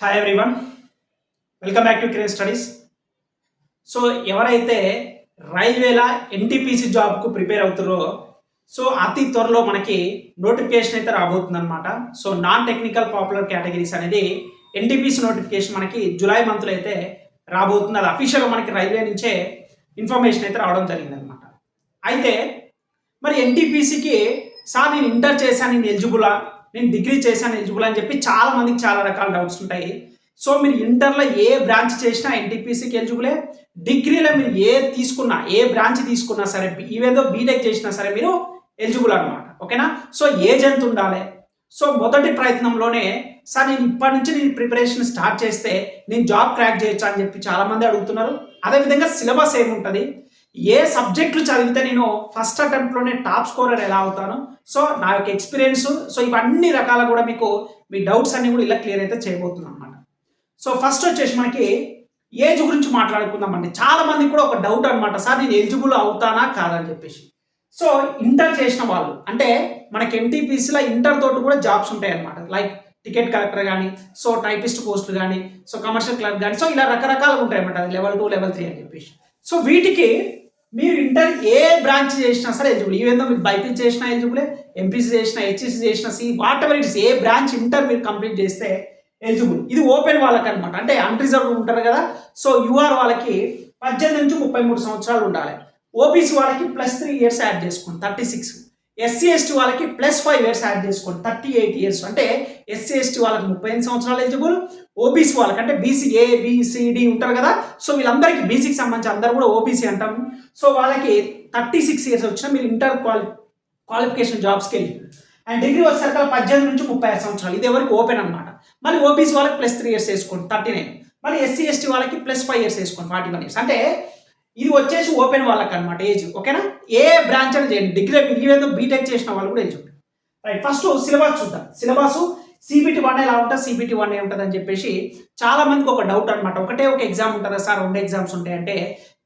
Hi everyone, welcome back to Kiran studies. So ఎవరైతే రైల్వేల NTPC జాబ్కు prepare అవుతారో అతి త్వరలో మనకి నోటిఫికేషన్ అయితే రాబోతుందన్నమాట. So non technical popular categories అనేది ఎన్టీపీసీ నోటిఫికేషన్ మనకి జూలై మంత్లో అయితే రాబోతుంది. అది అఫీషియల్గా మనకి రైల్వే నుంచే ఇన్ఫర్మేషన్ అయితే రావడం జరిగిందనమాట. అయితే మరి ఎన్టీపీసీకి సార్ నేను ఇంటర్ చేశాను, నేను ఎలిజిబులా, నేను డిగ్రీ చేశాను ఎలిజిబుల్ అని చెప్పి చాలా మందికి చాలా రకాల డౌట్స్ ఉంటాయి. సో మీరు ఇంటర్లో ఏ బ్రాంచ్ చేసినా ఎన్టీపీసీకి ఎలిజిబులే, డిగ్రీలో మీరు ఏ బ్రాంచ్ తీసుకున్నా సరే, ఈవేదో బీటెక్ చేసినా సరే మీరు ఎలిజిబుల్ అనమాట. ఓకేనా? సో ఏజ్ ఎంత ఉండాలి? సో మొదటి ప్రయత్నంలోనే సార్ నేను ఇప్పటి నుంచి నేను ప్రిపరేషన్ స్టార్ట్ చేస్తే నేను జాబ్ క్రాక్ చేయొచ్చు అని చెప్పి చాలామంది అడుగుతున్నారు. అదేవిధంగా సిలబస్ ఏముంటుంది, ఏ సబ్జెక్టులు చదివితే నేను ఫస్ట్ అటెంప్ట్లోనే టాప్ స్కోరర్ ఎలా అవుతాను, సో నా యొక్క ఎక్స్పీరియన్స్, సో ఇవన్నీ రకాల కూడా మీకు మీ డౌట్స్ అన్ని కూడా ఇలా క్లియర్ అయితే చేయబోతున్నాను అనమాట. సో ఫస్ట్ వచ్చేసి మనకి ఏజ్ గురించి మాట్లాడుకుందామండి. చాలా మందికి కూడా ఒక డౌట్ అనమాట, సార్ నేను ఎలిజిబుల్ అవుతానా కాదని చెప్పేసి. సో ఇంటర్ చేసిన వాళ్ళు అంటే మనకి ఎన్టీపీసీలో ఇంటర్ తోటి కూడా జాబ్స్ ఉంటాయి అనమాట. లైక్ టికెట్ కలెక్టర్ కానీ, సో టైపిస్ట్ పోస్టులు కానీ, సో కమర్షియల్ క్లర్క్ కానీ, సో ఇలా రకరకాలుగా ఉంటాయి అనమాట. అది లెవెల్ 2 లెవెల్ 3 అని చెప్పేసి. సో వీటికి మీరు ఇంటర్ ఏ బ్రాంచ్ చేసినా సరే ఎలిజిబుల్. ఈవెందో మీరు బైపీసీ చేసినా ఎలిజిబులే, ఎంపీసీ చేసినా, హెచ్ఈసీ చేసినా, what ever it's, A branch inter మీరు కంప్లీట్ చేస్తే ఎలిజిబుల్. ఇది ఓపెన్ వాళ్ళకి అనమాట, అంటే అన్రిజర్వ్ ఉంటారు కదా. సో యూఆర్ వాళ్ళకి 18 నుంచి 33 సంవత్సరాలు ఉండాలి. ఓబీసీ వాళ్ళకి +3 ఇయర్స్ యాడ్ చేసుకోండి, 36. ఎస్సీ ఎస్టీ వాళ్ళకి +5 ఇయర్స్ యాడ్ చేసుకోండి, 38 ఇయర్స్. అంటే ఎస్సీ ఎస్టీ వాళ్ళకి 38 సంవత్సరాలు ఎలిజిబుల్. ఓబీసీ వాళ్ళకి అంటే బీసీ ఏబిసిడి ఉంటారు కదా, సో వీళ్ళందరికీ బీసీకి సంబంధించి అందరూ కూడా ఓబీసీ అంటాం. సో వాళ్ళకి 36 ఇయర్స్ వచ్చినా మీరు ఇంటర్ క్వాలిఫికేషన్ జాబ్స్కి వెళ్ళి, అండ్ డిగ్రీ వచ్చేసరికి 18 నుంచి 35 సంవత్సరాలు, ఇది ఎవరికి ఓపెన్ అనమాట. మళ్ళీ ఓబీసీ వాళ్ళకి +3 ఇయర్స్ వేసుకోండి, 39. మళ్ళీ ఎస్సీ ఎస్టీ వాళ్ళకి +5 ఇయర్స్ వేసుకోండి, 41 ఇయర్స్. అంటే ఇది వచ్చేసి ఓపెన్ వాళ్ళకి అనమాట ఏజ్. ఓకేనా? ఏ బ్రాంచ్ అని చేయండి, డిగ్రీ ఏదో బీటెక్ చేసిన వాళ్ళు కూడా ఎలిజిబుల్. రైట్, ఫస్ట్ సిలబస్ చూద్దాం. సిలబస్ CBT 1 ఎలా ఉంటుంది, CBT 1 ఉంటుంది అని చెప్పేసి చాలా మందికి ఒక డౌట్ అనమాట. ఒకటే ఒక ఎగ్జామ్ ఉంటుందా సార్, 2 ఎగ్జామ్స్ ఉంటాయంటే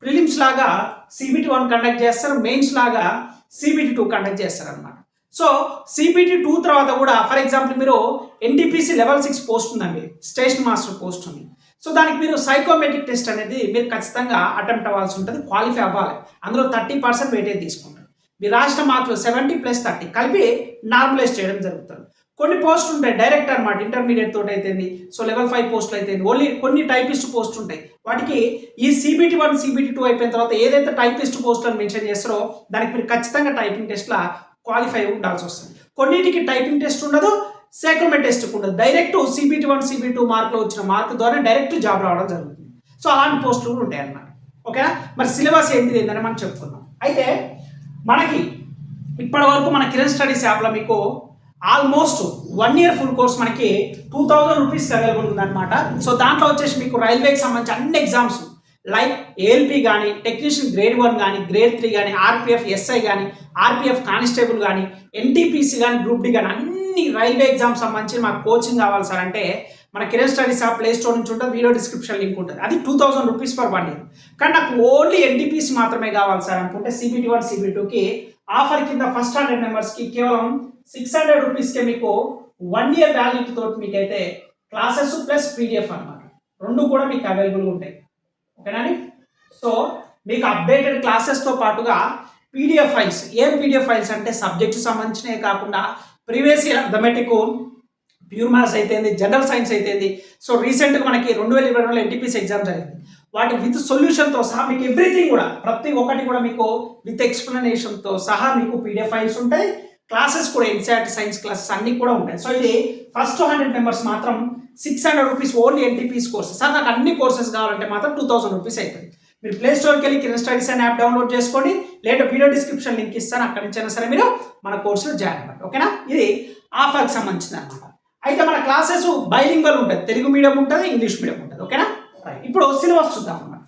ప్రిలిమ్స్ లాగా CBT 1 కండక్ట్ చేస్తారు, మెయిన్స్ లాగా CBT 2 కండక్ట్ చేస్తారు అనమాట. సో CBT 2 తర్వాత కూడా ఫర్ ఎగ్జాంపుల్ మీరు ఎన్టీపీసీ లెవెల్ 6 పోస్ట్ ఉందండి, స్టేషన్ మాస్టర్ పోస్ట్ ఉంది. సో దానికి మీరు సైకోమెట్రిక్ టెస్ట్ అనేది మీరు ఖచ్చితంగా అటెంప్ట్ అవ్వాల్సి ఉంటుంది, క్వాలిఫై అవ్వాలి. అందులో 30% వెయిటేజ్ తీసుకుంటారు. మీరు రాసిన మార్కులు 70 + 30 కలిపి నార్మలైజ్ చేయడం జరుగుతుంది. కొన్ని పోస్టులు ఉంటాయి డైరెక్ట్ అనమాట, ఇంటర్మీడియట్ తోటి అయితేంది, సో లెవెల్ 5 పోస్టులు అయితే ఓన్లీ కొన్ని టైపిస్ట్ పోస్ట్ ఉంటాయి. వాటికి ఈ CBT 1 CBT 2 అయిపోయిన తర్వాత ఏదైతే టైపిస్ట్ పోస్ట్ అని మెన్షన్ చేస్తారో దానికి మీరు ఖచ్చితంగా టైపింగ్ టెస్ట్లా క్వాలిఫై ఉండాల్సి వస్తుంది. కొన్నిటికి టైపింగ్ టెస్ట్ ఉండదు, సైకోమెట్రిక్ టెస్ట్ ఉండదు, డైరెక్ట్ CBT 1 CBT 2 మార్కులు వచ్చిన మార్క్ ద్వారా డైరెక్ట్ జాబ్ రావడం జరుగుతుంది. సో అలాంటి పోస్టులు కూడా ఉంటాయి అన్నమాట. ఓకేనా? మరి సిలబస్ ఏంటిది ఏంటని మనం చెప్పుకుందాం. అయితే మనకి ఇప్పటి వరకు మన కిరణ్ స్టడీస్ యాప్లో మీకు ఆల్మోస్ట్ 1 ఇయర్ ఫుల్ కోర్స్ మనకి 2000 రూపీస్కి అవైలబుల్ ఉందన్నమాట. సో దాంట్లో వచ్చేసి మీకు రైల్వేకి సంబంధించి అన్ని ఎగ్జామ్స్ లైక్ ఏఎల్పి కానీ, టెక్నీషియన్ గ్రేడ్ 1 కానీ, గ్రేడ్ 3 కానీ, ఆర్పిఎఫ్ ఎస్ఐ కానీ, ఆర్పిఎఫ్ కానిస్టేబుల్ కానీ, ఎన్టీపీసీ కానీ, గ్రూప్ డి కానీ, అన్ని రైల్వే ఎగ్జామ్స్ సంబంధించి మాకు కోచింగ్ కావాలి సార్ అంటే మన Kiran studies app play store నుంచి ఉంటుంది, వీడియో డిస్క్రిప్షన్ లింక్ ఉంటుంది. అది 2000 రూపీస్ ఫర్ 1 ఇయర్. కానీ నాకు ఓన్లీ ఎన్టీపీసీ మాత్రమే కావాలి సార్ అనుకుంటే CBT 1 CBT 2కి ఆఫర్ కింద ఫస్ట్ 100 మెంబర్స్కి కేవలం 600 రూపీస్కే మీకు 1 ఇయర్ వ్యాలిడిటీ తోటి మీకైతే క్లాసెస్ ప్లస్ PDF అనమాట, 2 కూడా మీకు అవైలబుల్గా ఉంటాయి. ఓకేనండి? సో మీకు అప్డేటెడ్ క్లాసెస్తో పాటుగా PDF ఫైల్స్. ఏం PDF ఫైల్స్ అంటే సబ్జెక్ట్ సంబంధించినవి కాకుండా previous year arithmetic, pure maths అయితేంది, జనరల్ సైన్స్ అయితేంది, సో రీసెంట్గా మనకి 2022లో ఎన్టీపీసీ ఎగ్జామ్ జరిగింది, వాటి విత్ సొల్యూషన్తో సహా మీకు ఎవ్రీథింగ్ కూడా ప్రతి ఒక్కటి కూడా మీకు విత్ ఎక్స్ప్లెనేషన్తో సహా మీకు PDF ఫైల్స్ ఉంటాయి. క్లాసెస్ కూడా NCERT సైన్స్ క్లాసెస్ అన్నీ కూడా ఉంటాయి. సో ఇది ఫస్ట్ 100 మెంబర్స్ మాత్రం 600 rupees only NTPC courses. Sir నాకు అన్ని కోర్సెస్ కావాలంటే మాత్రం 2000 రూపీస్ అవుతుంది. మీరు ప్లే స్టోర్కి వెళ్ళి కిరణ్ స్టడీస్ అనే యాప్ డౌన్లోడ్ చేసుకోండి, లేదా వీడియో డిస్క్రిప్షన్ లింక్ ఇస్తాను, అక్కడి నుంచి అయినా సరే మీరు మన కోర్సులో జాయిన్ అవ్వండి. ఓకేనా? ఇది ఆఫర్కి సంబంధించింది అనమాట. అయితే మన క్లాసెస్ బైలింగ్వల్ ఉంటుంది, తెలుగు మీడియం ఉంటుంది, ఇంగ్లీష్ మీడియం ఉంటుంది. ఓకేనా? రైట్, ఇప్పుడు సిలబస్ చూద్దాం అన్నమాట.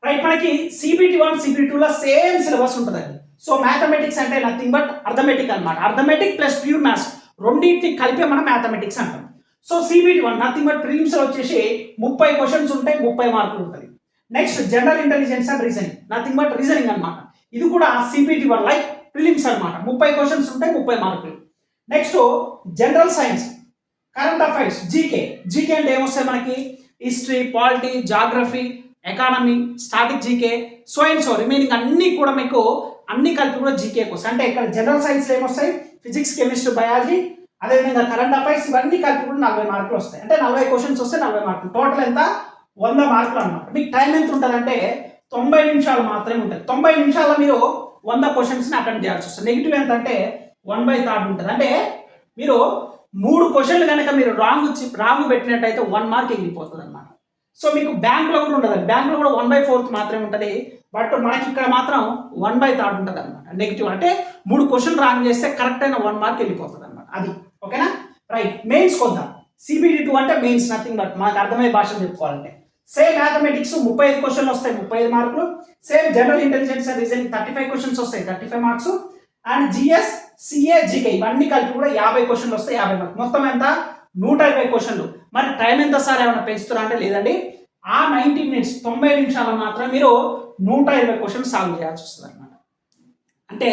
రైట్, మనకి CBT 1 CBT 2లో సేమ్ సిలబస్ ఉంటుందండి. సో మ్యాథమెటిక్స్ అంటే నథింగ్ బట్ అర్థమెటిక్ అనమాట. అర్థమెటిక్ ప్లస్ ప్యూర్ మ్యాథ్స్ రెండింటిని కలిపే మనం మ్యాథమెటిక్స్ అంటాం. సో CBT 1 నథింగ్ బట్ ప్రిలిమ్స్లో వచ్చేసి 30 క్వశ్చన్స్ ఉంటాయి, 30 మార్కులు ఉంటుంది. Next general intelligence and reasoning, nothing but reasoning అనమాట. ఇది కూడా CBT 1 లైక్ ప్రిలిమ్స్ అనమాట, 30 క్వశ్చన్స్ ఉంటాయి, 30 మార్కులు. Next general science, current affairs, GK. GK అంటే ఏమొస్తాయి మనకి? History, polity, geography, economy, static GK, so and so remaining అన్ని కూడా మీకు అన్ని కలిపి కూడా జీకేకి వస్తాయి. అంటే ఇక్కడ జనరల్ సైన్స్ ఏమొస్తాయి? ఫిజిక్స్, కెమిస్ట్రీ, బయాలజీ, అదేవిధంగా కరెంట్ అఫైర్స్, ఇవన్నీ కలిపి కూడా 40 మార్కులు వస్తాయి. అంటే 40 క్వశ్చన్స్ వస్తే 40 మార్కులు. టోటల్ ఎంత? 100 మార్కులు అన్నమాట. మీకు టైం ఎంత ఉంటుందంటే 90 నిమిషాలు మాత్రమే ఉంటుంది. 90 నిమిషాల్లో మీరు 100 క్వశ్చన్స్ని అటెంప్ట్ చేయాల్సి వస్తుంది. నెగిటివ్ ఎంత అంటే 1/3 ఉంటుంది. అంటే మీరు 3 క్వశ్చన్లు కనుక మీరు రాంగ్ పెట్టినట్టయితే 1 మార్క్ ఎగిరిపోతుంది అన్నమాట. సో మీకు బ్యాంకులో కూడా ఉండదు. బ్యాంకులో కూడా 1/4 మాత్రమే ఉంటుంది. బట్ మనకి ఇక్కడ మాత్రం 1/3 ఉంటుంది అనమాట. నెగిటివ్ అంటే 3 క్వశ్చన్ రాంగ్ చేస్తే కరెక్ట్ అయిన 1 మార్క్ వెళ్ళిపోతుంది అనమాట. అది ఓకేనా? రైట్. మెయిన్స్ కొద్దాం. CBD2 అంటే మెయిన్స్ నథింగ్ బట్ మనకు అర్థమయ్యే భాషను చెప్పుకోవాలంటే సేమ్ మ్యాథమెటిక్స్ 35 క్వశ్చన్లు వస్తాయి, 35 మార్కులు. Same general intelligence and reasoning 35 questions వస్తాయి, 35 marks. And GS, CA, GK ఇవన్నీ కలిపి కూడా 50 క్వశ్చన్లు వస్తాయి, 50 మార్క్స్. మొత్తం ఎంత? 120 క్వశ్చన్లు. మరి టైం ఎంత సార్ ఏమైనా పెంచుతారా అంటే లేదండి. ఆ 90 మినిట్స్ 90 నిమిషాలు మాత్రం మీరు 120 క్వశ్చన్ సాల్వ్ చేయాల్సి వస్తుంది అనమాట. అంటే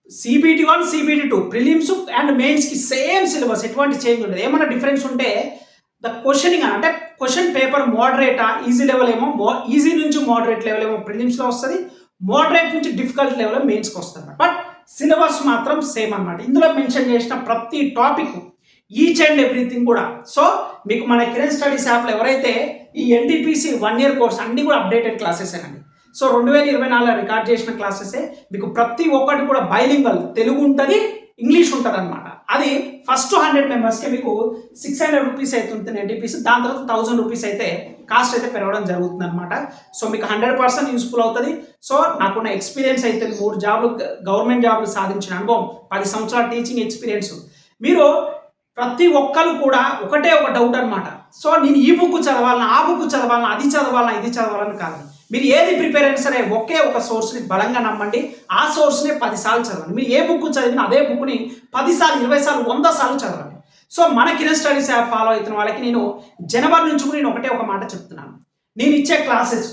CBT1, CBT2 ప్రిలిమ్స్ అండ్ మెయిన్స్కి సేమ్ సిలబస్, ఎటువంటి చేంజ్ ఉండదు. ఏమైనా డిఫరెన్స్ ఉంటే ద క్వశ్చనింగ్ అంటే క్వశ్చన్ పేపర్ మోడరేటా, ఈజీ లెవెల్ ఏమో ఈజీ నుంచి మోడరేట్ లెవెల్ ఏమో ప్రిలిమ్స్లో వస్తుంది, మోడరేట్ నుంచి డిఫికల్ట్ లెవెల్ మెయిన్స్కి వస్తుంది. బట్ సిలబస్ మాత్రం సేమ్ అనమాట. ఇందులో మెన్షన్ చేసిన ప్రతి టాపిక్ ఈచ్ అండ్ ఎవ్రీథింగ్ కూడా. సో మీకు మన కిరణ్ స్టడీస్ యాప్లో ఎవరైతే ఈ NTPC 1 year కోర్స్ అన్ని కూడా అప్డేటెడ్ క్లాసెస్ అండి. సో 2024 రికార్డ్ చేసిన క్లాసెసే. మీకు ప్రతి ఒక్కటి కూడా బైలింగల్, తెలుగు ఉంటుంది, ఇంగ్లీష్ ఉంటుంది అనమాట. అది ఫస్ట్ 100 మెంబర్స్కి మీకు 600 రూపీస్ అవుతుంది NTPC. దాని తర్వాత 1000 రూపీస్ అయితే కాస్ట్ అయితే పెరగడం జరుగుతుంది అనమాట. సో మీకు 100% యూస్ఫుల్ అవుతుంది. సో నాకున్న ఎక్స్పీరియన్స్ అయితే 3 జాబ్లు గవర్నమెంట్ జాబ్లు సాధించిన అనుభవం, 10 సంవత్సరాల టీచింగ్ ఎక్స్పీరియన్స్. మీరు ప్రతి ఒక్కరు కూడా ఒకటే ఒక డౌట్ అనమాట. సో నేను ఈ బుక్ చదవాలన్నా, ఆ బుక్ చదవాలన్నా, అది చదవాలన్నా, ఇది చదవాలని కాదు. మీరు ఏది ప్రిపేర్ అయినా సరే ఒకే ఒక సోర్స్ని బలంగా నమ్మండి. ఆ సోర్స్ని 10 సార్లు చదవండి. మీరు ఏ బుక్ చదివినా అదే బుక్ని 10 సార్లు, 20 సార్లు, 100 సార్లు చదవండి. సో మన కిరణ్ స్టడీస్ యాప్ ఫాలో అవుతున్న వాళ్ళకి నేను జనవరి నుంచి కూడా నేను ఒకటే ఒక మాట చెప్తున్నాను. నేను ఇచ్చే క్లాసెస్,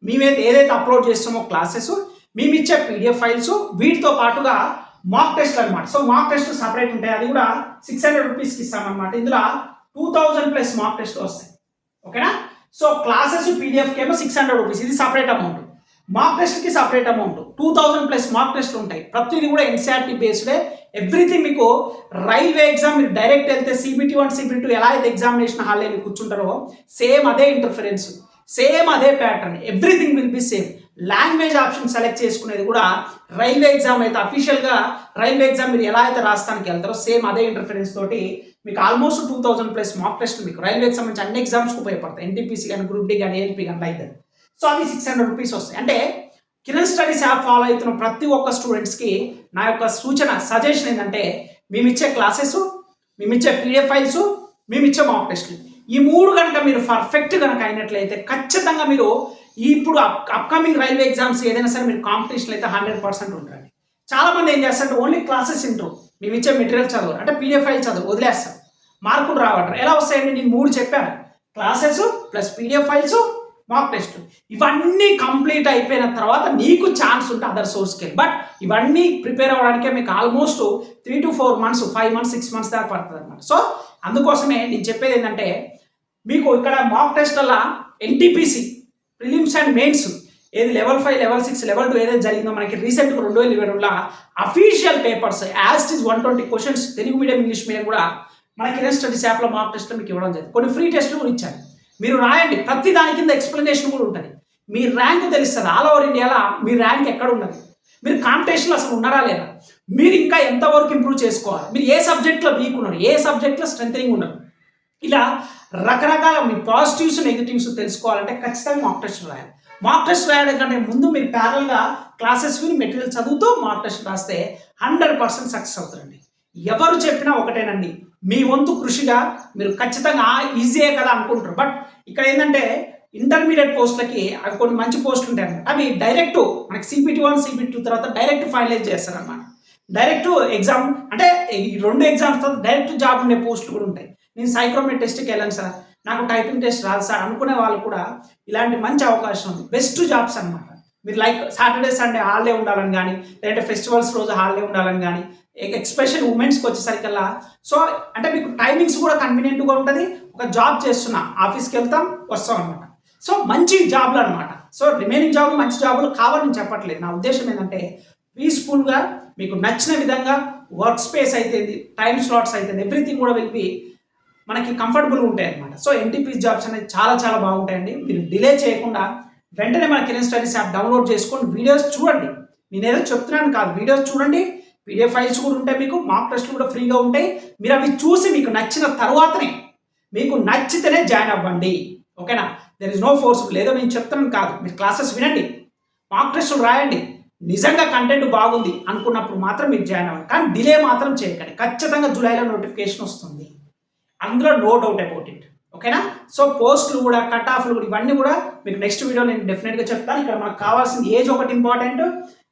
మేమైతే ఏదైతే అప్లోడ్ చేస్తామో క్లాసెస్, మేము ఇచ్చే PDF ఫైల్స్, వీటితో పాటుగా మాక్ టెస్ట్ అనమాట. సో మాక్ టెస్ట్ సపరేట్ ఉంటాయి, అది కూడా 600 రూపీస్కి ఇస్తామన్నమాట. ఇందులో 2000+ మాక్ టెస్ట్ వస్తాయి. ఓకేనా? సో క్లాసెస్ పీడిఎఫ్కి ఏమో 600 రూపీస్, ఇది సపరేట్ అమౌంట్. మాక్ టెస్ట్కి సపరేట్ అమౌంట్. 2000+ మాక్ టెస్ట్ ఉంటాయి. ప్రతిదీ కూడా NCERT బేస్డే. ఎవ్రీథింగ్ మీకు రైల్వే ఎగ్జామ్ మీరు డైరెక్ట్ వెళ్తే CBT1, CBT2 ఎలా అయితే ఎగ్జామినేషన్ హాల్లో మీరు కూర్చుంటారో సేమ్ అదే ఇంటర్ఫరెన్స్, సేమ్ అదే pattern, everything will be same. Language option select చేసుకునేది కూడా రైల్వే ఎగ్జామ్ అయితే అఫీషియల్గా రైల్వే ఎగ్జామ్ మీరు ఎలా అయితే రాస్తానికి వెళ్తారో సేమ్ అదే ఇంటర్ఫరెన్స్ తోటి మీకు ఆల్మోస్ట్ 2000+ మాక్ టెస్ట్ మీకు రైల్వేకి సంబంధించి అన్ని ఎగ్జామ్స్కి ఉపయోగపడతాయి. NTPC కానీ, గ్రూప్ D కానీ, ALP కానీ అయితే. సో అవి 600 రూపీస్ వస్తాయి. అంటే కిరణ్ స్టడీస్ యాప్ ఫాలో అవుతున్న ప్రతి ఒక్క స్టూడెంట్స్కి నా యొక్క సజెషన్ ఏంటంటే మేము ఇచ్చే క్లాసెస్, మేము ఇచ్చే PDF ఫైల్స్, మేము ఇచ్చే మాక్ టెస్ట్లు, ఈ 3 కనుక మీరు పర్ఫెక్ట్ కనుక అయినట్లయితే ఖచ్చితంగా మీరు ఇప్పుడు అప్కమింగ్ రైల్వే ఎగ్జామ్స్ ఏదైనా సరే మీరు కాంపిటీషన్ అయితే 100% ఉంటారండి. చాలామంది ఏం చేస్తారంటే ఓన్లీ క్లాసెస్ వింటారు, మేము ఇచ్చే మెటీరియల్ చదవరు, అంటే PDF ఫైల్ చదువు వదిలేస్తారు, మార్కులు రావట్రు. ఎలా వస్తాయండి? నేను 3 చెప్పాను, classes plus PDF files, mock test. ఇవన్నీ కంప్లీట్ అయిపోయిన తర్వాత నీకు ఛాన్స్ ఉంటే అదర్ సోర్స్కి వెళ్ళి. బట్ ఇవన్నీ ప్రిపేర్ అవ్వడానికే మీకు almost 3 to 4 months, 5 months, 6 months దాకా పడుతుంది అనమాట. సో అందుకోసమే నేను చెప్పేది ఏంటంటే మీకు ఇక్కడ మాక్ టెస్ట్ వల్ల NTPC ప్రిలిమ్స్ అండ్ మెయిన్స్ ఏది లెవెల్ 5, లెవెల్ 6, లెవెల్ 2 ఏదైతే జరిగిందో మనకి రీసెంట్గా 2022లో official papers as it is 120 questions Telugu medium, English medium కూడా మన కిరణ్ స్టడీస్ యాప్లో మాక్ టెస్ట్లో మీకు ఇవ్వడం జరిగింది. కొన్ని ఫ్రీ టెస్ట్లు కూడా ఇచ్చారు, మీరు రాయండి. ప్రతి దాని కింద ఎక్స్ప్లెనేషన్ కూడా ఉంటుంది. మీ ర్యాంక్ తెలుస్తుంది. ఆల్ ఓవర్ ఇండియాలో మీ ర్యాంక్ ఎక్కడ ఉన్నది, మీరు కాంపిటీషన్లో అసలు ఉన్నారా లేదా, మీరు ఇంకా ఎంతవరకు ఇంప్రూవ్ చేసుకోవాలి, మీరు ఏ సబ్జెక్ట్లో వీక్ ఉన్నారు, ఏ సబ్జెక్ట్లో స్ట్రెంథనింగ్ ఉన్నారు, ఇలా రకరకాల మీ పాజిటివ్స్, నెగిటివ్స్ తెలుసుకోవాలంటే ఖచ్చితంగా మాక్ టెస్ట్ రాయాలి. మాక్ టెస్ట్ రాయడం కంటే ముందు మీరు ప్యారల్గా క్లాసెస్ విని మెటీరియల్ చదువుతూ మాక్ టెస్ట్ రాస్తే 100% సక్సెస్ అవుతారండి. ఎవరు చెప్పినా ఒకటేనండి, మీ వంతు కృషిగా మీరు ఖచ్చితంగా ఈజీయే కదా అనుకుంటారు. బట్ ఇక్కడ ఏంటంటే ఇంటర్మీడియట్ పోస్టులకి అవి కొన్ని మంచి పోస్టులు ఉంటాయి అన్నమాట. అవి డైరెక్ట్ మనకి CBT1, CBT2 తర్వాత డైరెక్ట్ ఫైనలైజ్ చేస్తారన్నమాట. డైరెక్ట్ ఎగ్జామ్ అంటే ఈ 2 ఎగ్జామ్స్ తర్వాత డైరెక్ట్ జాబ్ ఉండే పోస్టులు కూడా ఉంటాయి. నేను సైక్రోమెట్ టెస్ట్కి వెళ్ళాను సార్, నాకు టైపింగ్ టెస్ట్ రాదు సార్ అనుకునే వాళ్ళు కూడా ఇలాంటి మంచి అవకాశం ఉంది. బెస్ట్ జాబ్స్ అనమాట. మీరు లైక్ సాటర్డే సండే హాలిడే ఉండాలని కానీ, లేదంటే ఫెస్టివల్స్ రోజు హాలిడే ఉండాలని కానీ, ఎక్స్పెషల్ ఉమెన్స్కి వచ్చేసరికల్లా. సో అంటే మీకు టైమింగ్స్ కూడా కన్వీనియంట్గా ఉంటుంది. ఒక జాబ్ చేస్తున్నా, ఆఫీస్కి వెళ్తాం వస్తాం అనమాట. సో మంచి జాబ్లు అనమాట. సో రిమైనింగ్ జాబ్ మంచి జాబులు కావాలని చెప్పట్లేదు. నా ఉద్దేశం ఏంటంటే పీస్ఫుల్గా మీకు నచ్చిన విధంగా వర్క్ స్పేస్ అయితే, టైం స్లాట్స్ అయితే, ఎవ్రీథింగ్ కూడా వెళ్ళి మనకి కంఫర్టబుల్గా ఉంటాయి అనమాట. సో ఎన్టీపీసీ జాబ్స్ అనేది చాలా చాలా బాగుంటాయండి. మీరు డిలే చేయకుండా వెంటనే మన కిరణ్ స్టడీస్ యాప్ డౌన్లోడ్ చేసుకొని వీడియోస్ చూడండి. నేను ఏదో చెప్తున్నాను కాదు, వీడియోస్ చూడండి. పీడిఎఫ్ ఫైల్స్ కూడా ఉంటాయి, మీకు మాక్ టెస్ట్లు కూడా ఫ్రీగా ఉంటాయి. మీరు అవి చూసి మీకు నచ్చిన తర్వాతనే, మీకు నచ్చితేనే జాయిన్ అవ్వండి. ఓకేనా? There is no force. లేదో నేను చెప్తున్నాను కాదు, మీరు క్లాసెస్ వినండి, మాక్ టెస్టులు రాయండి. నిజంగా కంటెంట్ బాగుంది అనుకున్నప్పుడు మాత్రం మీరు జాయిన్ అవ్వండి. కానీ డిలే మాత్రం చేయకండి. ఖచ్చితంగా జూలైలో నోటిఫికేషన్ వస్తుంది, అందులో నో డౌట్ అబౌట్ ఇట్. ఓకేనా? సో పోస్టులు కూడా, కట్ ఆఫ్లు కూడా, ఇవన్నీ కూడా మీకు నెక్స్ట్ వీడియో నేను డెఫినెట్గా చెప్తాను. ఇక్కడ మనకు కావాల్సింది ఏజ్ ఒకటి ఇంపార్టెంట్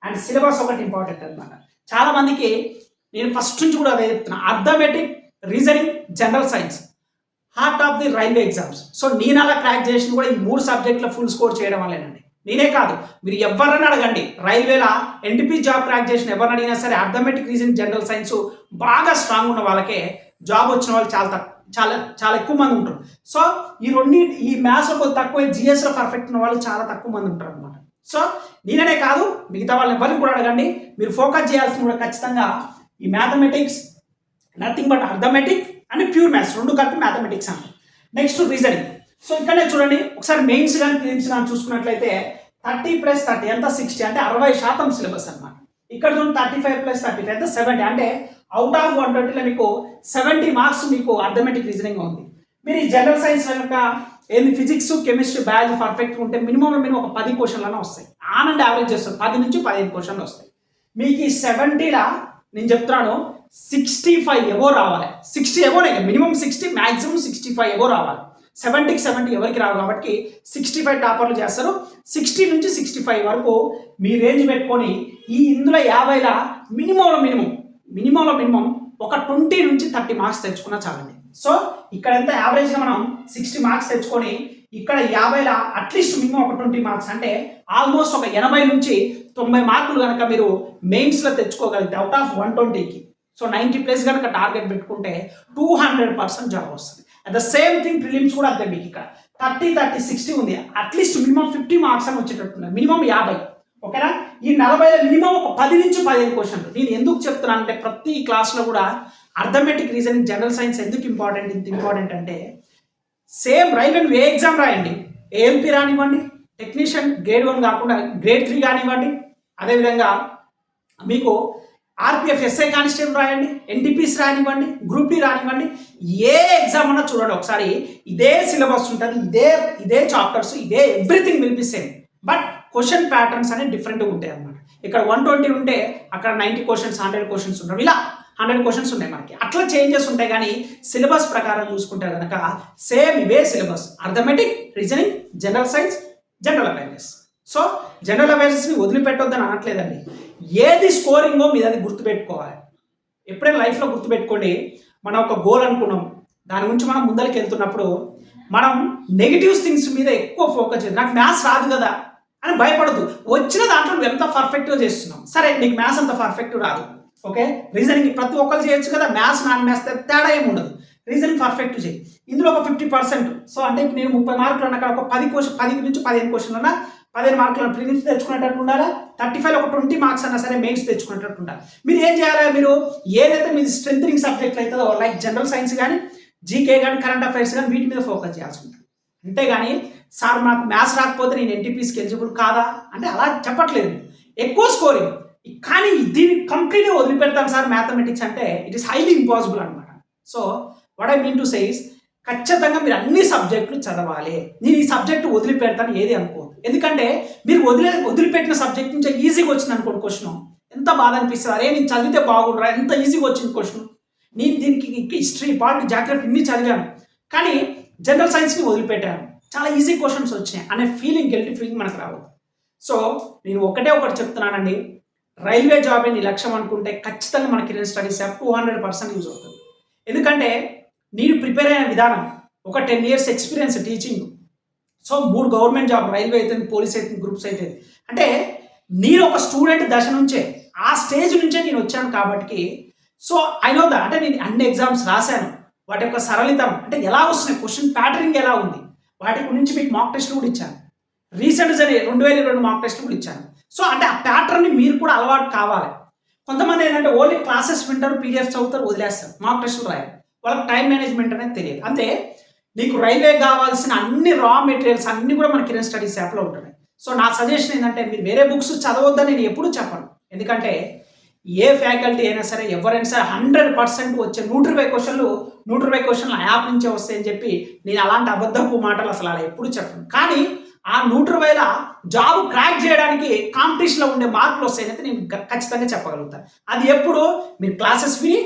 అండ్ సిలబస్ ఒకటి ఇంపార్టెంట్ అనమాట. చాలా మందికి నేను ఫస్ట్ నుంచి కూడా అదే చెప్తున్నా, arithmetic, reasoning, general science heart of the railway exams. So నేను అలా క్రాక్ చేసిన కూడా ఈ 3 సబ్జెక్టులో ఫుల్ స్కోర్ చేయడం వల్లేనండి. నేనే కాదు, మీరు ఎవరైనా అడగండి, రైల్వేలా ఎన్టీపీ జాబ్ క్రాక్ చేసిన ఎవరిని అడిగినా సరే అర్థమెటిక్, రీజనింగ్, జనరల్ సైన్స్ బాగా స్ట్రాంగ్ ఉన్న వాళ్ళకే జాబ్ వచ్చిన వాళ్ళు చాలా ఎక్కువ మంది ఉంటారు. సో ఈ మ్యాథ్స్లో కొద్ది తక్కువ, జిఎస్లో పర్ఫెక్ట్ ఉన్న వాళ్ళు చాలా తక్కువ మంది ఉంటారు అనమాట. సో నేననే కాదు, మిగతా వాళ్ళని ఎవరిని కూడా అడగండి. మీరు ఫోకస్ చేయాల్సింది కూడా ఖచ్చితంగా ఈ mathematics, nothing but arithmetic and pure maths, 2 కలిపి మ్యాథమెటిక్స్ అండి. Next reasoning. సో ఇక్కడనే చూడండి, ఒకసారి మెయిన్స్ కానీ ప్రిలిమ్స్ కానీ చూసుకున్నట్లయితే 30 + 30 ఎంత 60, అంటే 60% సిలబస్ అనమాట. ఇక్కడ చూడండి 35 + 35 ఎంత 70, అంటే అవుట్ ఆఫ్ 120లో మీకు 70 మార్క్స్ మీకు అర్థమెటిక్, రీజనింగ్ ఉంది. మీరు ఈ జనరల్ సైన్స్ కనుక ఏంది ఫిజిక్స్, కెమిస్ట్రీ, బయాలజీ పర్ఫెక్ట్గా ఉంటే మినిమం ఒక 10 క్వశ్చన్లనే వస్తాయి. ఆనండ్ యావరేజ్ చేస్తారు, 10 నుంచి 15 క్వశ్చన్లు వస్తాయి. మీకు ఈ 70లా నేను చెప్తున్నాను 65 ఎబో రావాలి. 60 ఎబోనే, మినిమం 60, మ్యాక్సిమం 65 ఎబో రావాలి. 70కి 70 ఎవరికి రావు కాబట్టి 65 టాపర్లు చేస్తారు. 60 నుంచి 65 వరకు మీ రేంజ్ పెట్టుకొని ఇందులో 50లా మినిమంలో మినిమం ఒక 20 నుంచి 30 మార్క్స్ తెచ్చుకున్నా చాలండి. సో ఇక్కడ ఎంత యావరేజ్గా మనం 60 మార్క్స్ తెచ్చుకొని ఇక్కడ 50లా అట్లీస్ట్ మినిమం ఒక 20 మార్క్స్, అంటే ఆల్మోస్ట్ ఒక 80 నుంచి 90 మార్కులు కనుక మీరు మెయిన్స్లో తెచ్చుకోగలిగితే అవుట్ ఆఫ్ 120కి, సో 90+ కనుక టార్గెట్ పెట్టుకుంటే 200% జాబ్ వస్తుంది. At the same thing prelims కూడా అంతే. మీకు ఇక్కడ 30, 60 ఉంది, అట్లీస్ట్ మినిమం 50 మార్క్స్ అని వచ్చేటట్టున్నారు, మినిమం 50. ఓకేనా? ఈ 40లో మినిమం ఒక 10 నుంచి 15 క్వశ్చన్లు. నేను ఎందుకు చెప్తున్నాను అంటే ప్రతి క్లాస్లో కూడా అర్థమెటిక్, రీజనింగ్, జనరల్ సైన్స్ ఎందుకు ఇంత ఇంపార్టెంట్ అంటే సేమ్ రైల్వే ఏ ఎగ్జామ్ రాయండి, ఏఎల్పి రానివ్వండి, టెక్నీషియన్ గ్రేడ్ 1 కాకుండా గ్రేడ్ 3 కానివ్వండి, అదేవిధంగా మీకు ఆర్పిఎఫ్, ఎస్ఐ కానిస్టేబుల్ రాయండి, ఎన్టీపీసీ రానివ్వండి, గ్రూప్ డి రానివ్వండి, ఏ ఎగ్జామ్ అన్నా చూడండి ఒకసారి ఇదే సిలబస్ ఉంటుంది, ఇదే చాప్టర్స్, ఇదే everything will be same. But question patterns అనేవి డిఫరెంట్గా ఉంటాయి అన్నమాట. ఇక్కడ 120 ఉంటే అక్కడ 90 క్వశ్చన్స్, 100 క్వశ్చన్స్ ఉంటాయి, ఇలా 100 క్వశ్చన్స్ ఉన్నాయి మనకి. అట్లా చేంజెస్ ఉంటాయి, కానీ సిలబస్ ప్రకారం చూసుకుంటే కనుక సేమ్ ఇవే syllabus. Arithmetic, reasoning, general science, general awareness. So general అవేర్నెస్ని వదిలిపెట్టొద్దని అనట్లేదండి. ఏది స్కోరింగో మీరు అది గుర్తుపెట్టుకోవాలి. ఎప్పుడైనా లైఫ్లో గుర్తుపెట్టుకోండి, మనం ఒక గోల్ అనుకున్నాం, దాని గురించి మనం ముందరికి వెళ్తున్నప్పుడు మనం నెగిటివ్ థింగ్స్ మీద ఎక్కువ ఫోకస్ చేయాలి. నాకు మ్యాథ్స్ రాదు కదా అని భయపడద్దు. వచ్చిన దాంట్లో నువ్వు ఎంత పర్ఫెక్ట్గా చేస్తున్నావు. సరే నీకు మ్యాథ్స్ అంత పర్ఫెక్ట్ రాదు, ఓకే, రీజనింగ్ ప్రతి ఒక్కరు చేయొచ్చు కదా, మ్యాథ్స్ నాన్ మ్యాథ్స్ తేడా ఏమి ఉండదు. రీజనింగ్ పర్ఫెక్ట్ చేయి, ఇందులో ఒక 50%. సో అంటే నేను 30 మార్కులు అన్న ఒక 10 నుంచి 15 క్వశ్చన్లు అన్నా 15 మార్కులు ప్రిలిమ్స్ తెచ్చుకునేటట్టు ఉండాలా. 35లో ఒక 20 మార్క్స్ అన్నా సరే మెయిన్స్ తెచ్చుకునేటట్టు ఉండాలి. మీరు ఏం చేయాలి, మీరు ఏదైతే మీ స్ట్రెంథనింగ్ సబ్జెక్ట్ అవుతుందో లైక్ జనరల్ సైన్స్ కానీ, జీకే కానీ, కరెంట్ అఫైర్స్ కానీ, వీటి మీద ఫోకస్ చేయాల్సి ఉంటుంది. అంతేగాని సార్ నాకు మ్యాథ్స్ రాకపోతే నేను ఎన్టీపీసీకి ఎలిజిబుల్ కాదా అంటే అలా చెప్పట్లేదు. ఎక్కువ స్కోరింగ్, కానీ దీన్ని కంప్లీట్గా వదిలిపెడతాను సార్ మ్యాథమెటిక్స్ అంటే ఇట్ ఈస్ హైలీ ఇంపాసిబుల్ అనమాట. So what I mean to say is ఖచ్చితంగా మీరు అన్ని సబ్జెక్టులు చదవాలి. నేను ఈ సబ్జెక్టు వదిలిపెడతాను ఏది అనుకోదు. ఎందుకంటే మీరు వదిలిపెట్టిన సబ్జెక్ట్ నుంచి ఈజీగా వచ్చింది అనుకోండి క్వశ్చన్, ఎంత బాధ అనిపిస్తుంది. అరే నేను చదివితే బాగుండరా, ఎంత ఈజీగా వచ్చింది క్వశ్చన్. నేను దీనికి హిస్టరీ, పాలిటీ, జాగ్రఫీ ఇన్ని చదివాను, కానీ జనరల్ సైన్స్ని వదిలిపెట్టాను, చాలా ఈజీ క్వశ్చన్స్ వచ్చినాయి అనే గిల్టీ ఫీలింగ్ మనకు రావద్దు. సో నేను ఒకటి చెప్తున్నానండి, రైల్వే జాబ్ నీ లక్ష్యం అనుకుంటే ఖచ్చితంగా మన కిరణ్ స్టడీస్ యాప్ 200% యూజ్ అవుతుంది. ఎందుకంటే నేను ప్రిపేర్ అయిన విధానం, ఒక 10 years experience teaching, so 3 government job, railway అయితే, పోలీస్ అయితే, గ్రూప్స్ అయితే, అంటే నేను ఒక స్టూడెంట్ దశ నుంచే, ఆ స్టేజ్ నుంచే నేను వచ్చాను కాబట్టి సో ఐ నో దట్, అంటే నేను అన్ని ఎగ్జామ్స్ రాశాను, వాటి యొక్క సరళితం అంటే ఎలా వస్తున్నాయి, క్వశ్చన్ ప్యాటర్నింగ్ ఎలా ఉంది, వాటి గురించి మీకు మాక్ టెస్ట్లు కూడా ఇచ్చాను. రీసెంట్ 2022 మాక్ టెస్ట్ కూడా ఇచ్చాను. సో అంటే ఆ ప్యాటర్న్ని మీరు కూడా అలవాటు కావాలి. కొంతమంది ఏంటంటే ఓన్లీ క్లాసెస్ వింటారు, పీడిఎఫ్ చదువుతారు, వదిలేస్తారు, మాక్ టెస్టులు రాయాలి, వాళ్ళకి టైం మేనేజ్మెంట్ అనేది తెలియదు. అంతే నీకు రైల్వే కావాల్సిన అన్ని రా మెటీరియల్స్ అన్ని కూడా మన కిరణ్ స్టడీస్ యాప్లో ఉంటున్నాయి. సో నా సజెషన్ ఏంటంటే మీరు వేరే బుక్స్ చదవద్దని నేను ఎప్పుడూ చెప్పను. ఎందుకంటే ఏ ఫ్యాకల్టీ అయినా సరే, ఎవరైనా సరే 100% వచ్చే 120 క్వశ్చన్లు ఆ యాప్ నుంచే వస్తాయని చెప్పి నేను అలాంటి అబద్ధపు మాటలు అసలు అలా ఎప్పుడు చెప్పను. కానీ ఆ 120 జాబ్ క్రాక్ చేయడానికి కాంపిటీషన్లో ఉండే మార్కులు వస్తాయని నేను ఖచ్చితంగా చెప్పగలుగుతాను. అది ఎప్పుడు మీరు క్లాసెస్ విని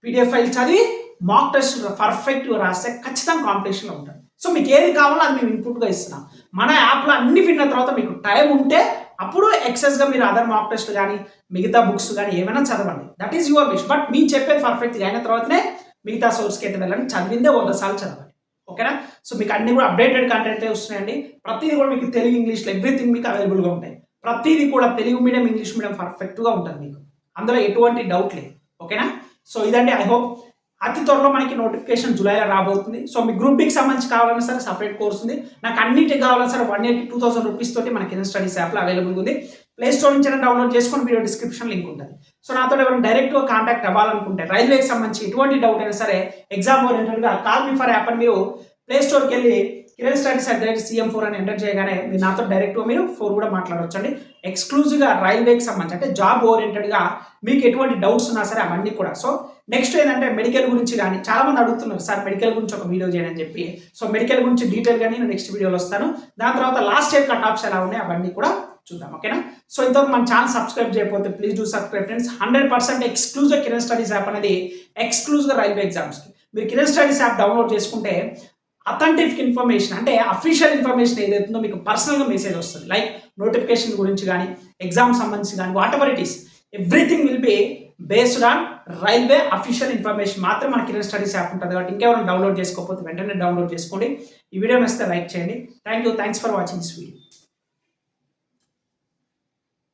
పీడిఎఫ్ ఫైల్ చదివి మాక్ టెస్ట్ పర్ఫెక్ట్గా రాస్తే ఖచ్చితంగా కాంపిటీషన్లో ఉంటారు. సో మీకు ఏది కావాలో అది మేము ఇన్పుట్గా ఇస్తున్నాం. మన యాప్లో అన్ని విన్న తర్వాత మీకు టైం ఉంటే అప్పుడు ఎక్సెస్గా మీరు అదర్ మాక్ టెస్ట్ కానీ మిగతా బుక్స్ కానీ ఏమైనా చదవండి, that is your wish. But మీరు చెప్పేది పర్ఫెక్ట్గా అయిన తర్వాతనే మిగతా సోర్స్కి అయితే వెళ్ళండి, చదివిందే 100 సార్లు చదవండి. ఓకేనా? సో మీకు అన్ని కూడా అప్డేటెడ్ కంటెంటే వస్తున్నాయండి. ప్రతిదీ కూడా మీకు తెలుగు, ఇంగ్లీష్లో ఎవ్రీథింగ్ మీకు అవైలబుల్గా ఉంటాయి. ప్రతిదీ కూడా తెలుగు మీడియం, ఇంగ్లీష్ మీడియం పర్ఫెక్ట్గా ఉంటుంది మీకు, అందులో ఎటువంటి డౌట్ లేదు. ఓకేనా? సో ఇదండి. ఐ హోప్ అతి త్వరలో మనకి నోటిఫికేషన్ జూలైలో రాబోతుంది. సో మీ గ్రూప్ డికి సంబంధించి కావాలన్నా సరే సపరేట్ కోర్స్ ఉంది, నాకు అన్నిటికి కావాలన్నా సరే 182,000 రూపీస్ తోటి మన కిరణ్ స్టడీస్ యాప్లో అవైలబుల్ ఉంది. ప్లే స్టోర్ నుంచి డౌన్లోడ్ చేసుకొని వీడియో డిస్క్రిప్షన్ లింక్ ఉంటుంది. సో నాతో ఎవరైనా డైరెక్ట్గా కాంటాక్ట్ అవ్వాలనుకుంటే రైల్వేకి సంబంధించి ఎటువంటి డౌట్ అయినా సరే ఎగ్జామ్ ఓరియంటెడ్గా కాల్ మీ ఫర్ యాప్ అని మీరు ప్లే స్టోర్కి వెళ్ళి కిరణ్ స్టడీస్ @CM4 అని ఎంటర్ చేయగానే మీరు నాతో డైరెక్ట్గా మీరు 4 కూడా మాట్లాడవచ్చు అండి. ఎక్స్క్లూజివ్గా రైల్వేకి సంబంధించి అంటే జాబ్ ఓరియంటెడ్గా మీకు ఎటువంటి డౌట్స్ ఉన్నా సరే అవన్నీ కూడా. సో నెక్స్ట్ ఏంటంటే మెడికల్ గురించి కానీ చాలామంది అడుగుతున్నారు, సార్ మెడికల్ గురించి ఒక వీడియో చేయని చెప్పి. సో మెడికల్ గురించి డీటెయిల్గా నేను నెక్స్ట్ వీడియోలో వస్తాను. దాని తర్వాత లాస్ట్ ఇయర్ కట్ ఆఫ్స్ ఎలా ఉన్నాయి అవన్నీ కూడా చూద్దాం. ఓకేనా? సో ఇంతవరకు మన ఛానల్ సబ్స్క్రైబ్ చేయకపోతే ప్లీజ్ డూ సబ్స్క్రైబ్ ఫ్రెండ్స్. 100% ఎక్స్క్లూజివ్గా కిరణ్ స్టడీస్ యాప్ అనేది ఎక్స్క్లూజివ్గా రైల్వే ఎగ్జామ్స్కి మీరు కిరణ్ స్టడీస్ యాప్ డౌన్లోడ్ చేసుకుంటే అథెంటిక్ ఇన్ఫర్మేషన్ అంటే అఫీషియల్ ఇన్ఫర్మేషన్ ఏదైతుందో మీకు పర్సనల్గా మెసేజ్ వస్తుంది, లైక్ నోటిఫికేషన్ గురించి కానీ ఎగ్జామ్ సంబంధించి కానీ what ever it is, everything will be based on railway official information మాత్రం మన కిరణ్ స్టడీస్ యాప్ ఉంటుంది. కాబట్టి ఇంకెవరైనా డౌన్లోడ్ చేసుకోకపోతే వెంటనే డౌన్లోడ్ చేసుకోండి. ఈ వీడియో నచ్చితే లైక్ చేయండి. Thanks for watching this video.